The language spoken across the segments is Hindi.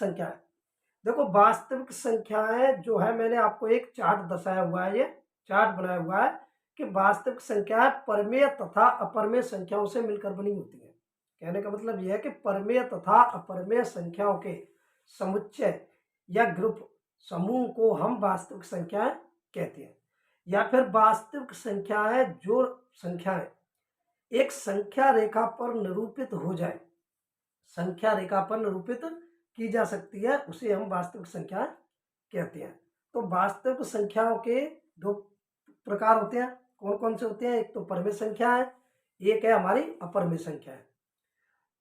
संख्या है। देखो वास्तविक संख्याएं जो है, मैंने आपको एक चार्ट दर्शाया हुआ है, ये चार्ट बनाया हुआ है कि वास्तविक संख्याएं परमेय तथा अपरमेय संख्याओं से मिलकर बनी होती है। कहने का मतलब यह है कि परमेय तथा अपरमेय संख्याओं के समुच्चय या ग्रुप समूह को हम वास्तविक संख्याएं कहते हैं। या फिर वास्तविक संख्याएं जो संख्याएं एक संख्या रेखा पर निरूपित हो जाए, संख्या रेखा पर निरूपित की जा सकती है, उसे हम वास्तविक संख्या कहते हैं। तो वास्तविक संख्याओं के दो प्रकार होते हैं। कौन कौन से होते हैं? एक तो परमेय संख्या है, एक है हमारी अपरमेय संख्या है।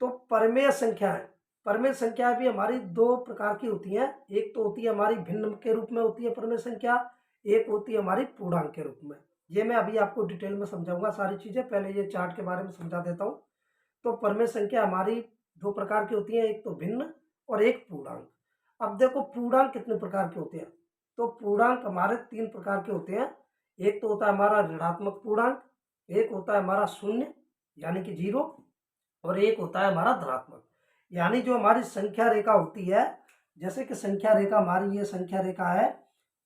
तो परमेय संख्या भी हमारी दो प्रकार की होती है। एक तो होती है हमारी भिन्न के रूप में होती है परमेय संख्या, एक होती है हमारी पूर्णांक के रूप में। ये मैं अभी आपको डिटेल में समझाऊंगा सारी चीजें, पहले ये चार्ट के बारे में समझा देता हूँ। तो परमेय संख्या हमारी दो प्रकार की होती है, एक तो भिन्न और एक पूर्णांक। अब देखो पूर्णांक कितने प्रकार के होते हैं? तो पूर्णांक हमारे तीन प्रकार के होते हैं। एक तो होता है हमारा ऋणात्मक पूर्णांक, एक होता है हमारा शून्य यानी कि 0, और एक होता है हमारा धनात्मक। यानी जो हमारी संख्या रेखा होती है, जैसे कि संख्या रेखा हमारी ये संख्या रेखा है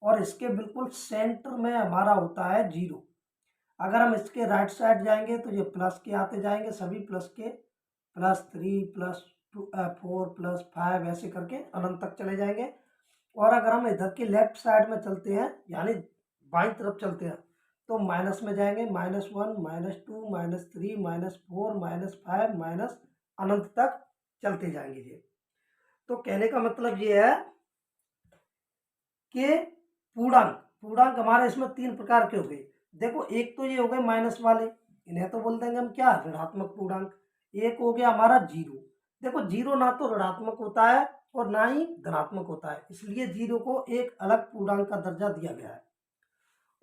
और इसके बिल्कुल सेंटर में हमारा होता है 0। अगर हम इसके राइट साइड जाएंगे तो ये प्लस के आते जाएंगे, सभी प्लस के, +3 +4 +5 ऐसे करके अनंत तक चले जाएंगे। और अगर हम इधर की लेफ्ट साइड में चलते हैं यानी बाईं तरफ चलते हैं तो माइनस में जाएंगे, -1 -2 -3 -4 -5 माइनस अनंत तक चलते जाएंगे ये। तो कहने का मतलब ये है कि पूर्णांक हमारे इसमें तीन प्रकार के हो गए। देखो एक तो ये हो गए माइनस वाले, इन्हें तो बोल देंगे हम क्या, ऋणात्मक पूर्णांक। एक हो गया हमारा 0। देखो 0 ना तो ऋणात्मक होता है और ना ही धनात्मक होता है, इसलिए 0 को एक अलग पूर्णांक का दर्जा दिया गया है।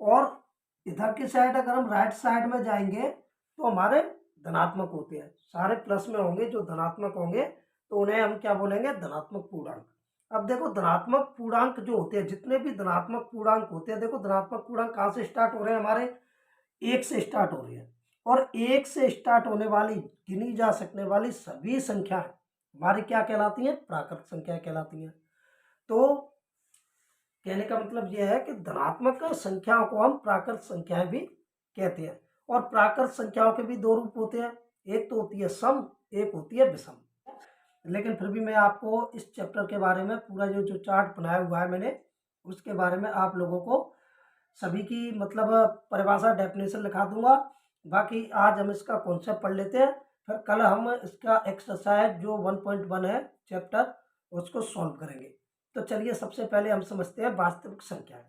और इधर की साइड अगर हम राइट साइड में जाएंगे तो हमारे धनात्मक होते हैं, सारे प्लस में होंगे, जो धनात्मक होंगे तो उन्हें हम क्या बोलेंगे, धनात्मक पूर्णांक। अब देखो धनात्मक पूर्णांक जो होते हैं, जितने भी धनात्मक पूर्णांक होते हैं, देखो धनात्मक पूर्णांक कहाँ से स्टार्ट हो रहे हैं, हमारे 1 से स्टार्ट हो रहे हैं। और 1 से स्टार्ट होने वाली गिनी जा सकने वाली सभी संख्याएं हमारी क्या कहलाती हैं, प्राकृत संख्या कहलाती हैं। तो कहने का मतलब यह है कि धनात्मक संख्याओं को हम प्राकृत संख्याएं भी कहते हैं। और प्राकृत संख्याओं के भी दो रूप होते हैं, एक तो होती है सम, एक होती है विषम। लेकिन फिर भी मैं आपको इस चैप्टर के बारे में पूरा जो चार्ट बनाया हुआ है मैंने, उसके बारे में आप लोगों को सभी की मतलब परिभाषा डेफिनेशन लिखा दूंगा। बाकी आज हम इसका कॉन्सेप्ट पढ़ लेते हैं, फिर कल हम इसका एक्सरसाइज जो 1.1 है चैप्टर, उसको सॉल्व करेंगे। तो चलिए सबसे पहले हम समझते हैं वास्तविक संख्याएं।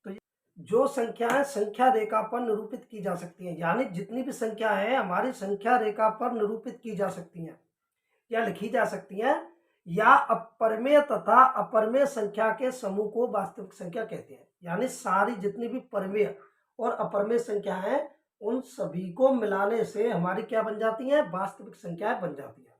तो जो संख्याएं संख्या रेखा पर निरूपित की जा सकती हैं, यानी जितनी भी संख्याएं हैं हमारी संख्या रेखा पर निरूपित की जा सकती हैं या लिखी जा सकती हैं, या अपरमेय तथा अपरमेय संख्या के समूह को वास्तविक संख्या कहते हैं। यानी सारी जितनी भी परमेय और अपरमेय संख्या हैं, उन सभी को मिलाने से हमारी क्या बन जाती हैं, वास्तविक संख्याएं बन जाती हैं।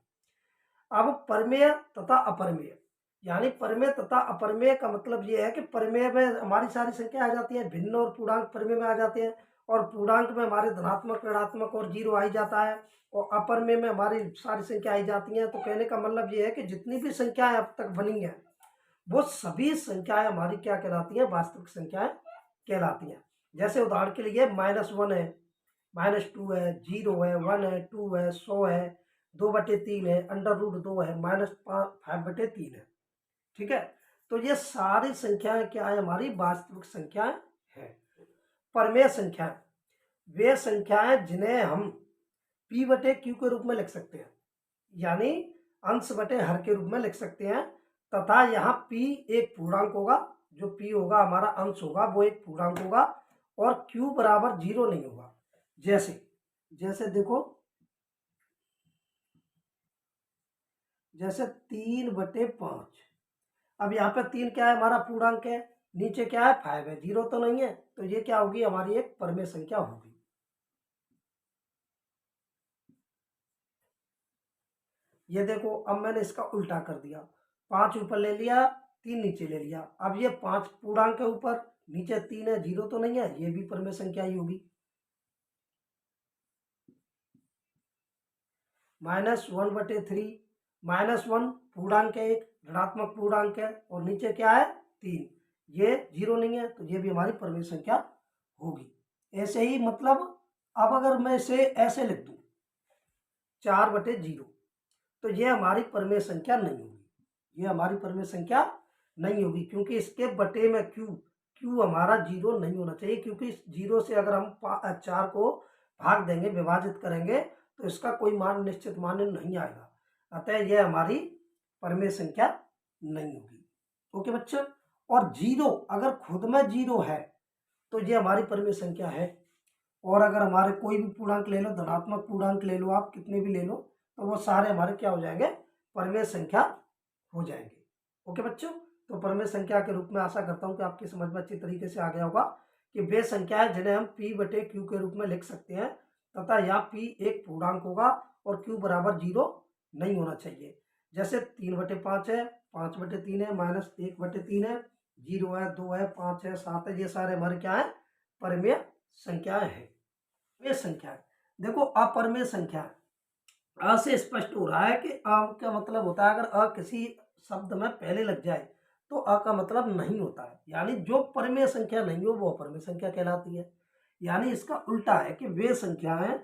अब परमेय तथा अपरमेय, यानी परमेय तथा अपरमेय का मतलब ये है कि परमेय में हमारी सारी संख्या आ जाती है, भिन्न और पूर्णांक परमेय में आ जाते हैं, और पूर्णांक में हमारे धनात्मक ऋणात्मक और 0 आ ही जाता है, और अपरमेय में हमारी सारी संख्या आई जाती हैं। तो कहने का मतलब ये है कि जितनी भी संख्याएं अब तक बनी हैं वो सभी संख्याएं हमारी क्या कहलाती हैं, वास्तविक संख्याएं कहलाती हैं। जैसे उदाहरण के लिए -1 है, -2 है, 0 है, 1 है, 2 है, 100 है, 2/3 है, √2 है, -5/3 है। ठीक है, तो ये सारी संख्याएं क्या है, हमारी वास्तविक संख्याएं हैं। परमेय संख्याएं वे संख्याएं जिन्हें हम P/Q के रूप में लिख सकते हैं, यानी अंश बटे हर के रूप में लिख सकते हैं, तथा यहाँ P एक पूर्णांक होगा, जो P होगा हमारा अंश होगा वो एक पूर्णांक होगा, और Q बराबर 0 नहीं होगा। जैसे देखो, जैसे 3/5। अब यहाँ पे 3 क्या है, हमारा पूर्णांक है, नीचे क्या है 5 है, 0 तो नहीं है, तो ये क्या होगी, हमारी एक परमेय संख्या होगी। ये देखो अब मैंने इसका उल्टा कर दिया, 5 ऊपर ले लिया, 3 नीचे ले लिया। अब ये 5 पूर्णांक है ऊपर, नीचे 3 है, 0 तो नहीं है, ये भी परमेय संख्या ही होगी। -1/3, -1 पूर्णांक है, एक ऋणात्मक पूर्णांक है, और नीचे क्या है 3, ये 0 नहीं है तो ये भी हमारी परिमेय संख्या होगी। ऐसे ही मतलब अब अगर मैं इसे ऐसे लिख दूं 4/0, तो ये हमारी परिमेय संख्या नहीं होगी, ये हमारी परिमेय संख्या नहीं होगी, क्योंकि इसके बटे में क्यू हमारा 0 नहीं होना चाहिए, क्योंकि 0 से अगर हम 4 को भाग देंगे, विभाजित करेंगे, तो इसका कोई मान निश्चित मान नहीं आएगा, अतः यह हमारी परिमेय संख्या नहीं होगी। ओके बच्चों, और 0 अगर खुद में 0 है तो ये हमारी परिमेय संख्या है, और अगर हमारे कोई भी पूर्णांक ले लो, धनात्मक पूर्णांक ले लो, आप कितने भी ले लो, तो वो सारे हमारे क्या हो जाएंगे, परिमेय संख्या हो जाएंगे। ओके बच्चों, तो परिमेय संख्या के रूप में आशा करता हूं कि आपकी समझ में अच्छी तरीके से आ गया होगा कि वे संख्याएं जिन्हें हम P/Q के रूप में लिख सकते हैं, तथा यहाँ P एक पूर्णांक होगा और Q बराबर 0 नहीं होना चाहिए। जैसे 3/5 है, 5/3 है, -1/3 है, 0 है, 2 है, 5 है, 7 है, ये सारे हमारे क्या है, परिमेय संख्याएं हैं। ये संख्याएं देखो, अपरिमेय संख्या अ से स्पष्ट हो रहा है कि अ का मतलब होता है अगर अ किसी शब्द में पहले लग जाए तो अ का मतलब नहीं होता है, यानी जो परिमेय संख्या नहीं हो वो अपरिमेय संख्या कहलाती है। यानी इसका उल्टा है कि वे संख्याएं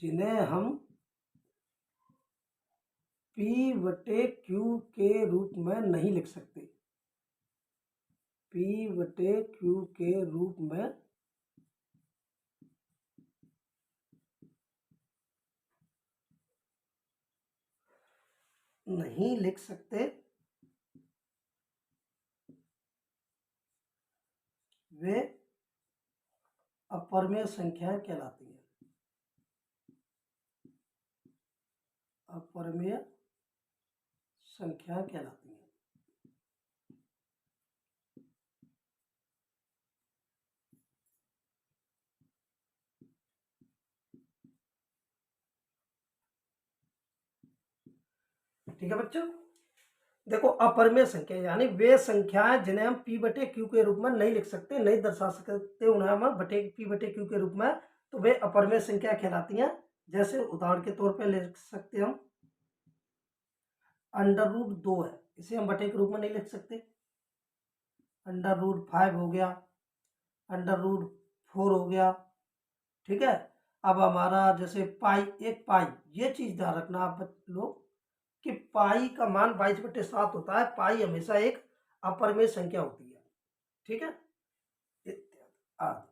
जिन्हें हम P/Q के रूप में नहीं लिख सकते, P/Q के रूप में नहीं लिख सकते, वे अपरिमेय संख्याएं कहलाती हैं, अपरिमेय संख्याएं कहलाती हैं। ठीक है बच्चों, देखो अपरिमेय संख्या यानी वे संख्याएं जिन्हें हम P/Q के रूप में नहीं लिख सकते, नहीं दर्शा सकते, उन्हें हम P/Q के रूप में, तो वे अपरिमेय संख्या कहलाती हैं। जैसे उदाहरण के तौर पे लिख सकते हम √2 है, इसे हम बटे के रूप में नहीं लिख सकते, √5 हो गया, √4 हो गया। ठीक है, अब हमारा जैसे पाई, ये चीज ध्यान रखना आप लोग कि पाई का मान 22/7 होता है, पाई हमेशा एक अपरिमेय संख्या होती है। ठीक है, इत्यादि।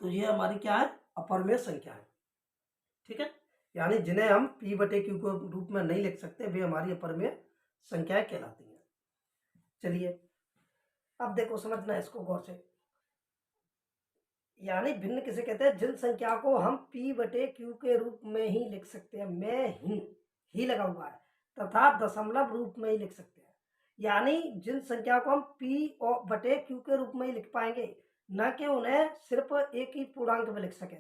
तो ये हमारी क्या है, अपरिमेय संख्या है। ठीक है, यानी जिन्हें हम P/Q के रूप में नहीं लिख सकते, वे हमारी अपरिमेय संख्याएं कहलाती हैं। चलिए अब देखो, समझना इसको गौर से, यानी भिन्न किसे कहते हैं, जिन संख्या को हम P/Q के रूप में ही लिख सकते हैं, में ही लगा हुआ है, तथा दशमलव रूप में ही लिख सकते हैं। यानी जिन संख्या को हम P/Q के रूप में ही लिख पाएंगे, न कि उन्हें सिर्फ एक ही पूर्णांक में लिख सके,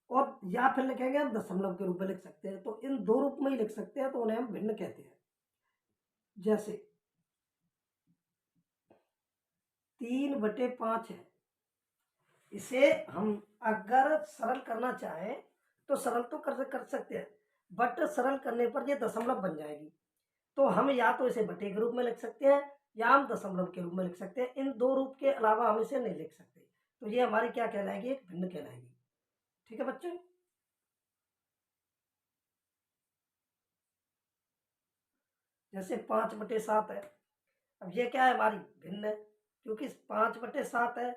और या फिर लिखेंगे हम दशमलव के रूप में लिख सकते हैं, तो इन दो रूप में ही लिख सकते हैं, तो उन्हें हम भिन्न कहते हैं। जैसे 3/5 है, इसे हम अगर सरल करना चाहें तो सरल तो कर सकते हैं, बट सरल करने पर ये दशमलव बन जाएगी, तो हम या तो इसे बटे के रूप में लिख सकते हैं या हम दशमलव के रूप में लिख सकते हैं, इन दो रूप के अलावा हम इसे नहीं लिख सकते, तो ये हमारी क्या कहलाएगी, एक भिन्न कहलाएगी। ठीक है बच्चों, जैसे 5/7 है, अब ये क्या है, हमारी भिन्न है, क्योंकि 5/7 है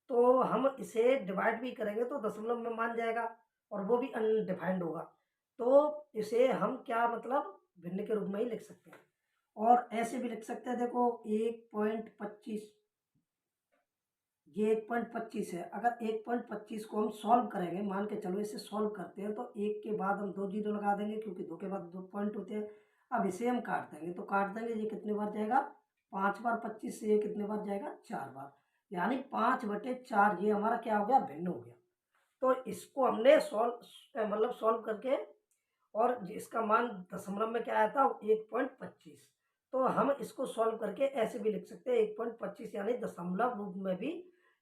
तो हम इसे डिवाइड भी करेंगे तो दशमलव में मान जाएगा, और वो भी अनडिफाइंड होगा, तो इसे हम क्या मतलब भिन्न के रूप में ही लिख सकते हैं। और ऐसे भी लिख सकते हैं, देखो 1.25, ये 1.25 है, अगर 1.25 को हम सॉल्व करेंगे, मान के चलो इसे सॉल्व करते हैं, तो एक के बाद हम 2 जीरो लगा देंगे, क्योंकि 2 के बाद 2 पॉइंट होते हैं। अब इसे हम काट देंगे, तो काट देंगे, ये कितने बार जाएगा, 5 बार, 25 से ये कितने बार जाएगा, 4 बार, यानी 5/4 ये हमारा क्या हो गया, भिन्न हो गया। तो इसको हमने सॉल्व करके, और इसका मान दशमलव में क्या आया था, 1.25, तो हम इसको सॉल्व करके ऐसे भी लिख सकते हैं 1.25 यानी दशमलव रूप में भी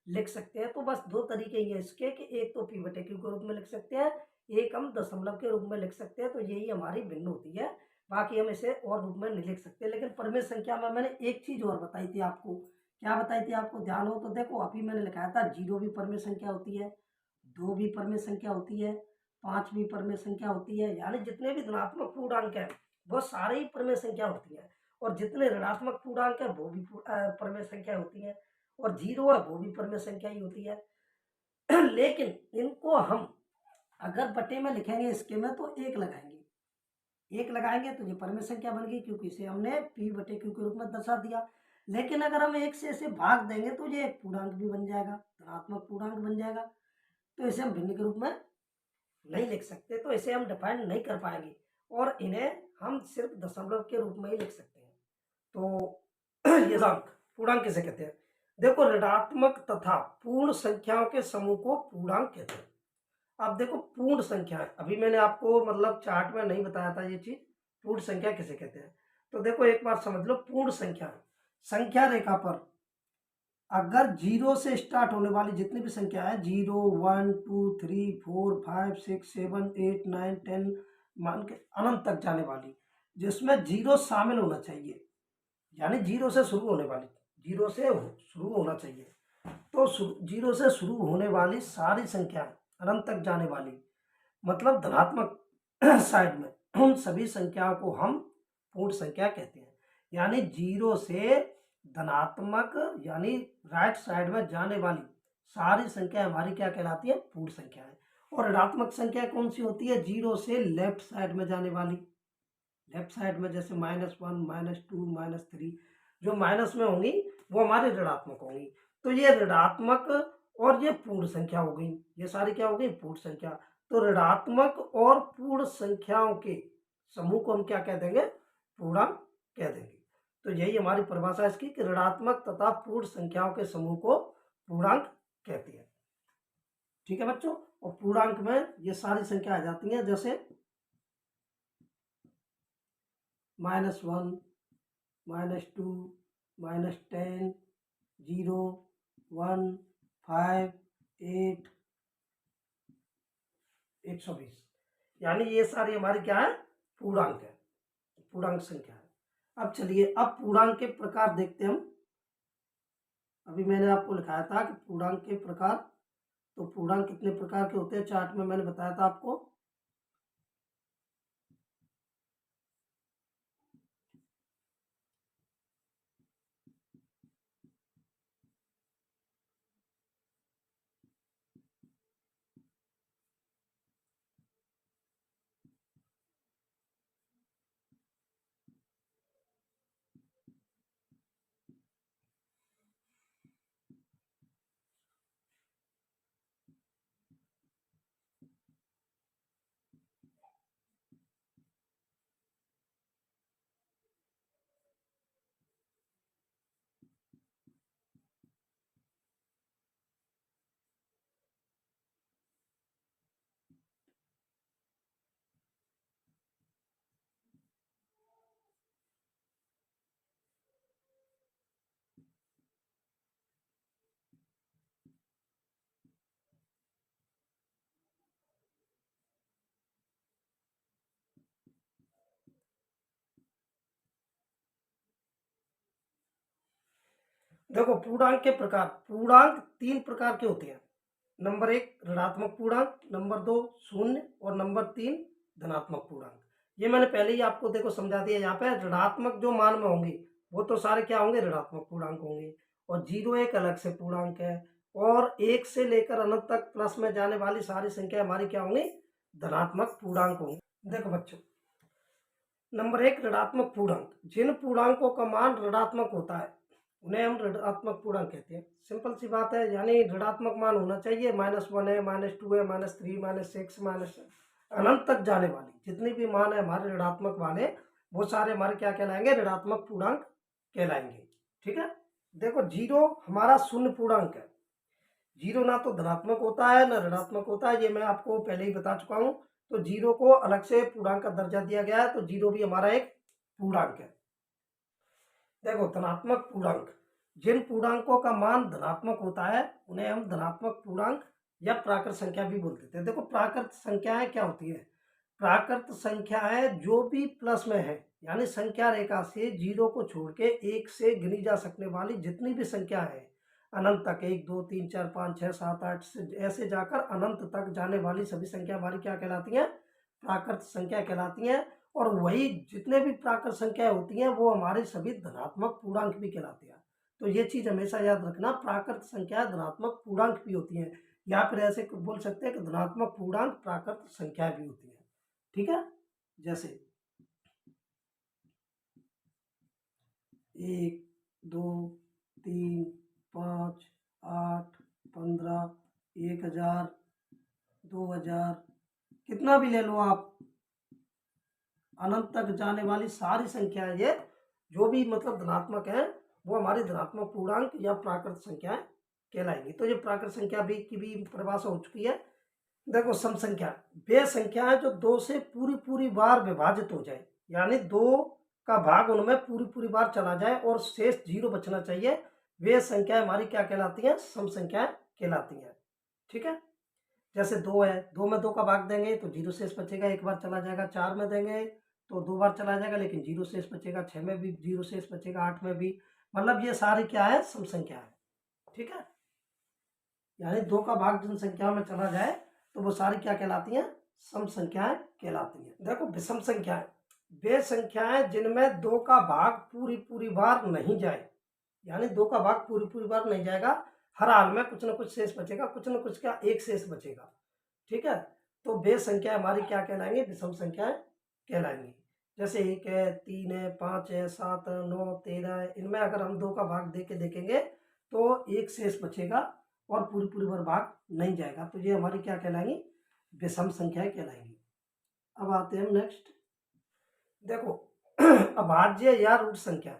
लिख सकते हैं। तो बस दो तरीके ही हैं इसके कि एक तो p/q के रूप में लिख सकते हैं, एक हम दशमलव के रूप में लिख सकते हैं। तो यही हमारी भिन्न होती है, बाकी हम इसे और रूप में नहीं लिख सकते। लेकिन परिमेय संख्या में मैंने एक चीज और बताई थी आपको। क्या बताई थी आपको ध्यान हो तो देखो, अभी मैंने लिखाया था 0 भी परिमेय संख्या होती है, 2 भी परिमेय संख्या होती है, 5 भी परिमेय संख्या होती है। यानी जितने भी धनात्मक पूर्णांक है वो सारे ही परिमेय संख्या होती है, और जितने ऋणात्मक पूर्णांक है वो भी परिमेय संख्या होती है, और 0 है वो भी परिमेय संख्या ही होती है। लेकिन इनको हम अगर बटे में लिखेंगे इसके में तो एक लगाएंगे तो ये परिमेय संख्या बन गई, क्योंकि इसे हमने p/q के रूप में दर्शा दिया। लेकिन अगर हम एक से ऐसे भाग देंगे तो ये एक पूर्णांक भी बन जाएगा, धनात्मक पूर्णांक बन जाएगा। तो इसे हम भिन्न के रूप में नहीं लिख सकते, तो इसे हम डिफाइन नहीं कर पाएंगे, और इन्हें हम सिर्फ दशमलव के रूप में ही लिख सकते हैं। तो ये पूर्णांक किसे कहते हैं? देखो, ऋणात्मक तथा पूर्ण संख्याओं के समूह को पूर्णांक कहते हैं। अब देखो, पूर्ण संख्या, अभी मैंने आपको मतलब चार्ट में नहीं बताया था ये चीज, पूर्ण संख्या किसे कहते हैं। तो देखो एक बार समझ लो, पूर्ण संख्या रेखा पर अगर 0 से स्टार्ट होने वाली जितनी भी संख्या है, 0, 1, 2, 3, 4, 5, 6, 7, 8, 9, 10 मान के अनंत तक जाने वाली, जिसमें 0 शामिल होना चाहिए, यानी 0 से शुरू होने वाली, 0 से शुरू होना चाहिए। तो 0 से शुरू होने वाली सारी संख्या अनंत तक जाने वाली, मतलब धनात्मक साइड में, उन सभी संख्याओं को हम पूर्ण संख्या कहते हैं। यानी 0 से धनात्मक यानी राइट साइड में जाने वाली सारी संख्या हमारी क्या कहलाती है? पूर्ण संख्या है। और ऋणात्मक संख्या कौन सी होती है? 0 से लेफ्ट साइड में जाने वाली, लेफ्ट साइड में जैसे -1, -2, -3, जो माइनस में होंगी वो हमारी ऋणात्मक होंगी। तो ये ऋणात्मक और ये पूर्ण संख्या हो गई, ये सारी क्या हो गई? पूर्ण संख्या। तो ऋणात्मक और पूर्ण संख्याओं के समूह को हम क्या कह देंगे? पूर्णांक कह देंगे। तो यही हमारी परिभाषा है इसकी कि ऋणात्मक तथा पूर्ण संख्याओं के समूह को पूर्णांक कहती है। ठीक है बच्चों, और पूर्णांक में ये सारी संख्या आ जाती हैं, जैसे -1, -2, -10, 0, 1, 5, 8, 120। यानी ये सारी हमारी क्या है? पूर्णांक है, पूर्णांक संख्या है। अब चलिए, अब पूर्णांक के प्रकार देखते हैं हम। अभी मैंने आपको लिखाया था कि पूर्णांक के प्रकार, तो पूर्णांक कितने प्रकार के होते हैं, चार्ट में मैंने बताया था आपको। देखो, पूर्णांक के प्रकार, पूर्णांक 3 प्रकार के होते हैं। नंबर 1 ऋणात्मक पूर्णांक, नंबर 2 शून्य, और नंबर 3 धनात्मक पूर्णांक। ये मैंने पहले ही आपको देखो समझा दिया। यहाँ पे ऋणात्मक जो मान में होंगे वो तो सारे क्या होंगे? ऋणात्मक पूर्णांक होंगे, और 0 एक अलग से पूर्णांक है, और 1 से लेकर अनंत तक प्लस में जाने वाली सारी संख्या हमारी क्या होंगी? धनात्मक पूर्णांक होंगे। देखो बच्चों, नंबर 1 ऋणात्मक पूर्णांक, जिन पूर्णांकों का मान ऋणात्मक होता है उन्हें हम ऋणात्मक पूर्णांक कहते हैं। सिंपल सी बात है, यानी ऋणात्मक मान होना चाहिए। -1 है, -2 है, -3, -6, अनंत तक जाने वाली जितनी भी मान है हमारे ऋणात्मक वाले, वो सारे हमारे क्या कहलाएंगे? ऋणात्मक पूर्णांक कहलाएंगे। ठीक है, देखो 0 हमारा शून्य पूर्णांक है। 0 ना तो धनात्मक होता है ना ऋणात्मक होता है, ये मैं आपको पहले ही बता चुका हूँ। तो 0 को अलग से पूर्णांक का दर्जा दिया गया है, तो 0 भी हमारा एक पूर्णांक है। देखो धनात्मक पूर्णांक, जिन पूर्णांकों का मान धनात्मक होता है उन्हें हम धनात्मक पूर्णांक या प्राकृत संख्या भी बोल देते हैं। देखो प्राकृत संख्याएं क्या होती है, प्राकृत संख्याएं जो भी प्लस में है, यानी संख्या रेखा से जीरो को छोड़ के एक से गिनी जा सकने वाली जितनी भी संख्या है, अनंत तक, 1 2 3 4 5 6 7 8 से ऐसे जाकर अनंत तक जाने वाली सभी संख्या हमारी क्या कहलाती हैं, प्राकृत संख्या कहलाती हैं। और वही जितने भी प्राकृत संख्याएं होती हैं वो हमारे सभी धनात्मक पूर्णांक भी कहलाते हैं। तो ये चीज हमेशा याद रखना, प्राकृत संख्या धनात्मक पूर्णांक भी होती हैं, या फिर ऐसे बोल सकते हैं कि धनात्मक पूर्णांक प्राकृत संख्याएं भी होती हैं। ठीक है, जैसे 1 2 3 5 8 15 1000 2000 कितना भी ले लो आप, अनंत तक जाने वाली सारी संख्याएं, ये जो भी मतलब धनात्मक है वो हमारी धनात्मक पूर्णांक या प्राकृत संख्याएं कहलाएंगी। तो ये प्राकृत संख्या भी की भी परिभाषा हो चुकी है। देखो सम संख्या, वे संख्याएं जो दो से पूरी पूरी बार विभाजित हो जाए, यानी दो का भाग उनमें पूरी पूरी बार चला जाए और शेष जीरो बचना चाहिए, वे संख्याएं हमारी क्या कहलाती हैं, सम संख्याएं कहलाती हैं। ठीक है, जैसे 2 है, 2 में 2 का भाग देंगे तो जीरो शेष बचेगा, एक बार चला जाएगा। 4 में देंगे तो 2 बार चला जाएगा लेकिन जीरो शेष बचेगा। 6 में भी जीरो शेष बचेगा, 8 में भी। मतलब ये सारी क्या है, सम संख्या है। ठीक है, यानी 2 का भाग जिन संख्याओं में चला जाए तो वो सारी क्या कहलाती हैं, सम संख्याएं कहलाती हैं। देखो विषम संख्याएं, वे संख्याएं जिनमें 2 का भाग पूरी पूरी बार नहीं जाए, यानी 2 का भाग पूरी पूरी बार नहीं जाएगा, हर हाल में कुछ ना कुछ शेष बचेगा, कुछ ना कुछ का एक शेष बचेगा। ठीक है, तो वे संख्या हमारी क्या कहलाएंगी, विषम संख्याएं कहलाएंगी। जैसे 1 है, 3 है, 5 है, 7 है, 9 13 है, इनमें अगर हम 2 का भाग दे के देखेंगे तो एक शेष बचेगा और पूरी पूरी बार भाग नहीं जाएगा, तो ये हमारी क्या कहलाएंगी, विषम संख्याएं कहलाएंगी। अब आते हैं नेक्स्ट। देखो अभाज्य या रूट संख्या,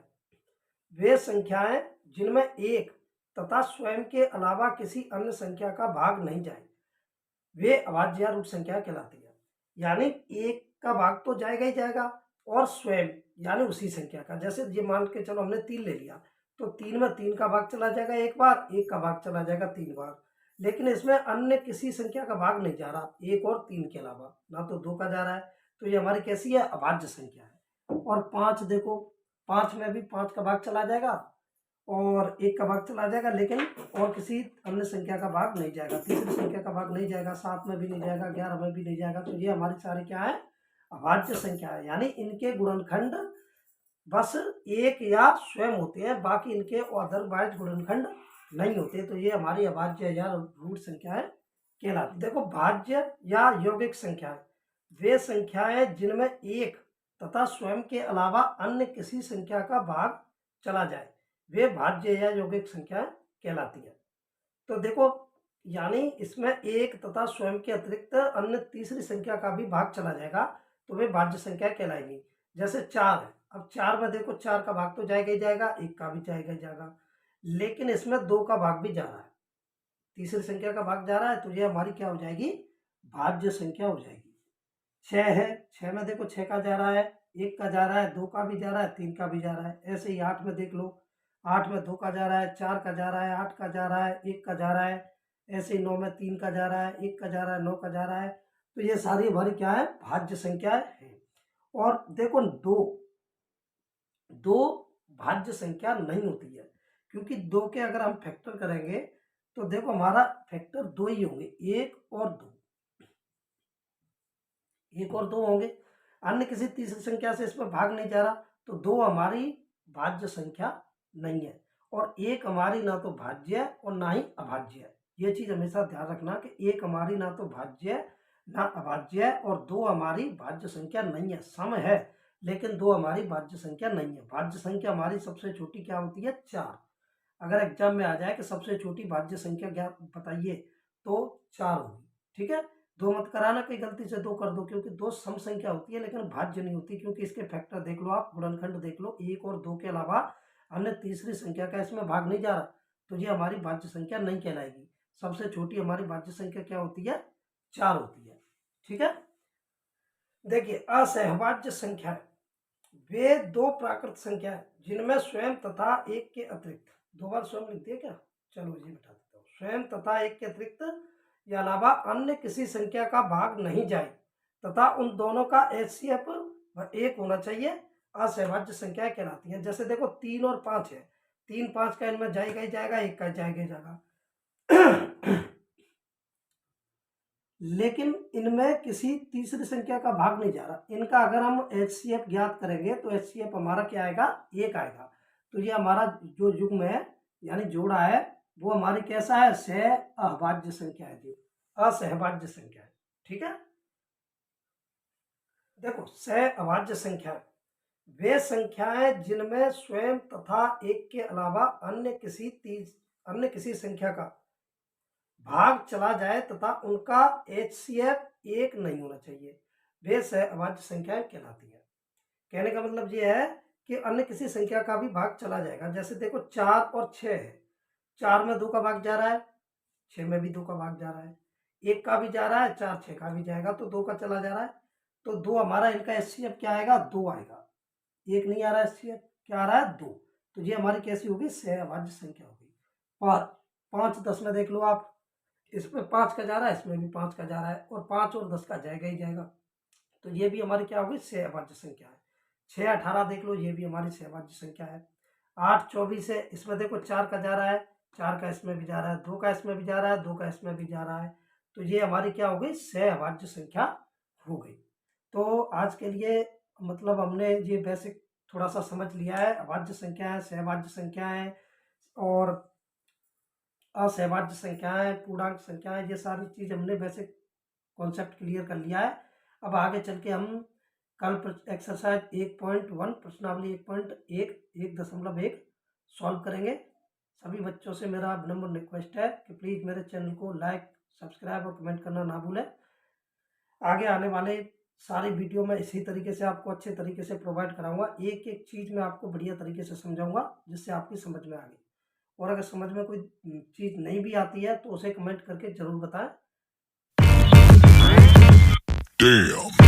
वे संख्याएं जिनमें एक तथा स्वयं के अलावा किसी अन्य संख्या का भाग नहीं जाए, वे अभाज्य या रूट संख्या कहलाती है। यानी एक का भाग तो जाएगा ही जाएगा और स्वयं यानी उसी संख्या का, जैसे ये मान के चलो हमने 3 ले लिया तो 3 में 3 का भाग चला जाएगा एक बार, 1 का भाग चला जाएगा 3 बार, लेकिन इसमें अन्य किसी संख्या का भाग नहीं जा रहा, 1 और 3 के अलावा, ना तो 2 का जा रहा है, तो ये हमारी कैसी है, अभाज्य संख्या है। और 5 देखो, 5 में भी 5 का भाग चला जाएगा और 1 का भाग चला जाएगा, लेकिन और किसी अन्य संख्या का भाग नहीं जाएगा, तीसरी संख्या का भाग नहीं जाएगा, 7 में भी नहीं जाएगा, 11 में भी नहीं जाएगा, तो ये हमारी सारी क्या है, अभाज्य संख्या है। यानी इनके गुणनखंड बस एक या स्वयं होते हैं, बाकी इनके अदरवाइज गुणनखंड नहीं होते, तो ये हमारी अभाज्य या रूट संख्याएं कहलाती। देखो भाज्य या यौगिक संख्याएं, वे संख्याएं जिनमें एक तथा स्वयं के अलावा अन्य किसी संख्या का भाग चला जाए, वे भाज्य या यौगिक संख्याएं कहलाती है। तो देखो यानी इसमें एक तथा स्वयं के अतिरिक्त अन्य तीसरी संख्या का भी भाग चला जाएगा तो वे भाज्य संख्या कहलाएंगी। जैसे 4 है, अब 4 में देखो 4 का भाग तो जाएगा ही जाएगा, 1 का भी जाएगा ही जाएगा, लेकिन इसमें 2 का भाग भी जा रहा है, तीसरी संख्या का भाग जा रहा है, तो ये हमारी क्या हो जाएगी, भाज्य संख्या हो जाएगी। 6 है, 6 में देखो 6 का जा रहा है, 1 का जा रहा है, 2 का भी जा रहा है, 3 का भी जा रहा है। ऐसे ही 8 में देख लो, 8 में 2 का जा रहा है, 4 का जा रहा है, 8 का जा रहा है, 1 का जा रहा है। ऐसे ही 9 में 3 का जा रहा है, 1 का जा रहा है, 9 का जा रहा है, तो ये सारी हमारी क्या है, भाज्य संख्या है। और देखो दो भाज्य संख्या नहीं होती है, क्योंकि 2 के अगर हम फैक्टर करेंगे तो देखो हमारा फैक्टर 2 ही होंगे, 1 और 2, 1 और 2 होंगे, अन्य किसी तीसरी संख्या से इसमें भाग नहीं जा रहा, तो 2 हमारी भाज्य संख्या नहीं है, और 1 हमारी ना तो भाज्य है और ना ही अभाज्य है। ये चीज हमेशा ध्यान रखना कि 1 हमारी ना तो भाज्य है ना अभाज्य है, और 2 हमारी भाज्य संख्या नहीं है, सम है लेकिन 2 हमारी भाज्य संख्या नहीं है। भाज्य संख्या हमारी सबसे छोटी क्या होती है, 4। अगर एग्जाम में आ जाए कि सबसे छोटी भाज्य संख्या क्या बताइए, तो 4 होगी। ठीक है, 2 मत कराना, कहीं गलती से 2 कर दो, क्योंकि 2 सम संख्या होती है लेकिन भाज्य नहीं होती, क्योंकि इसके फैक्टर देख लो आप, गुणनखंड देख लो, 1 और 2 के अलावा अन्य तीसरी संख्या का इसमें भाग नहीं जा रहा, तो ये हमारी भाज्य संख्या नहीं कहलाएगी। सबसे छोटी हमारी भाज्य संख्या क्या होती है, 4 होती है। ठीक है, देखिए असहभाज्य संख्या, वे दो प्राकृत संख्या है जिनमें स्वयं तथा एक के अतिरिक्त, दो बार स्वयं लिख दिया क्या, चलो ये बिठा देता हूँ, स्वयं तथा एक के अतिरिक्त या अलावा अन्य किसी संख्या का भाग नहीं जाए तथा उन दोनों का एचसीएफ एक होना चाहिए, असहभाज्य संख्याएं कहलाती हैं। जैसे देखो 3 और 5 है, 3 5 का इनमें जाएगा ही जाएगा, एक का जाएगा ही जाएगा लेकिन इनमें किसी तीसरी संख्या का भाग नहीं जा रहा। इनका अगर हम एचसीएफ ज्ञात करेंगे तो एचसीएफ हमारा क्या आएगा, एक आएगा। तो ये हमारा जो युग्म है यानी जोड़ा है वो हमारी कैसा है, सहअभाज्य संख्या है जी, असहभाज्य संख्या है। ठीक है, देखो सहअभाज्य संख्या वे संख्याएं जिनमें स्वयं तथा एक के अलावा अन्य किसी संख्या का भाग चला जाए तथा उनका एचसीएफ एक नहीं होना चाहिए, वे सहअभाज्य संख्याएं कहलाती है। कहने का मतलब ये है कि अन्य किसी संख्या का भी भाग चला जाएगा। जैसे देखो 4 और 6 है, 4 में 2 का भाग जा रहा है, 6 में भी 2 का भाग जा रहा है, 1 का भी जा रहा है, 4 6 का भी जाएगा तो 2 का चला जा रहा है, तो 2 हमारा इनका एचसीएफ क्या आएगा, 2 आएगा। 1 नहीं आ रहा है एचसीएफ, क्या आ रहा है, 2। तो ये हमारी कैसी होगी, सहअभाज्य संख्या होगी। 5 10 में देख लो आप, इसमें 5 का जा रहा है, इसमें भी 5 का जा रहा है, और 5 और 10 का जाएगा ही जाएगा, तो ये भी हमारी क्या होगी, सहअभाज्य संख्या है। 6 18 देख लो, ये भी हमारी सहअभाज्य संख्या है। 8 24 है, इसमें देखो 4 का जा रहा है, 4 का इसमें भी जा रहा है, 2 का इसमें भी जा रहा है, 2 का इसमें भी जा रहा है, तो ये हमारी क्या हो गई, सहअभाज्य संख्या हो गई। तो आज के लिए मतलब हमने ये बेसिक थोड़ा सा समझ लिया है, अभाज्य संख्या है, सहभाज्य संख्या है और असहभाज्य संख्याएं, पूर्णांक संख्याएं, ये सारी चीज हमने बेसिक कॉन्सेप्ट क्लियर कर लिया है। अब आगे चल के हम कल एक्सरसाइज 1.1 प्रश्नावली 1.1 1.1 सॉल्व करेंगे। सभी बच्चों से मेरा विनम्र रिक्वेस्ट है कि प्लीज़ मेरे चैनल को लाइक सब्सक्राइब और कमेंट करना ना भूलें। आगे आने वाले सारी वीडियो में इसी तरीके से आपको अच्छे तरीके से प्रोवाइड कराऊंगा, एक एक चीज़ मैं आपको बढ़िया तरीके से समझाऊंगा जिससे आपकी समझ में आए। और अगर समझ में कोई चीज़ नहीं भी आती है तो उसे कमेंट करके ज़रूर बताएं। Damn.